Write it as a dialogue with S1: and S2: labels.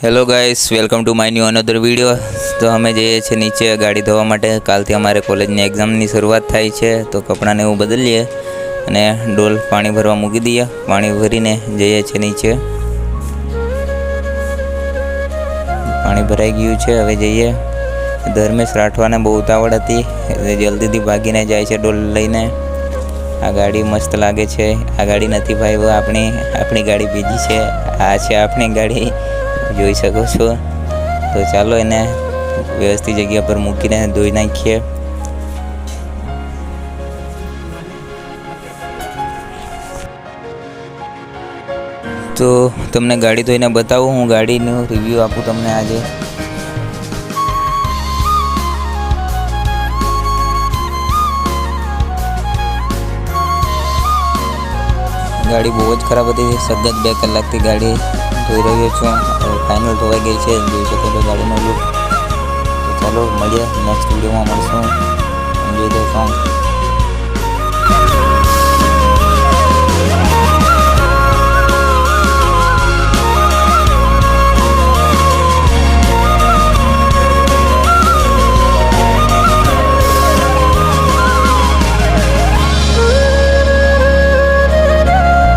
S1: Hello guys, welcome to my new another video. તો અમે જઈએ છીએ નીચે ગાડી ધોવા માટે। કાલથી અમારે કોલેજની એક્ઝામની શરૂઆત થાય છે, તો કપડાને એવું બદલીએ અને ડોલ પાણી ભરવા મૂકી દઈએ। પાણી ભરીને જઈએ છીએ નીચે। પાણી ભરાઈ ગયું છે, હવે જઈએ। ધર્મેશ રાઠવાને બહુ ઉતાવળ હતી, જલ્દીથી ભાગીને જાય છે ડોલ લઈને। આ ગાડી મસ્ત લાગે છે। આ ગાડી નથી ભાઈ, આપણી ગાડી બીજી છે। આ છે આપણી ગાડી, જોઈ શકો છો। તો ચાલો એને વ્યવસ્થિત જગ્યા પર મૂકીને ધોઈ નાખીએ। તો તમને ગાડી ધોઈને બતાવું, હું ગાડીનું રિવ્યૂ આપું તમને આજે। ગાડી બહુ જ ખરાબ હતી, સતત 2 કલાકથી ગાડી ધોઈ રહ્યો છું। હવે ફાઇનલ ધોવાઈ ગઈ છે, જોઈ શકો છો ગાડીનો લુક। તો ચાલો મળીએ, નેક્સ્ટ વિડીયોમાં મળશું। Enjoy the song.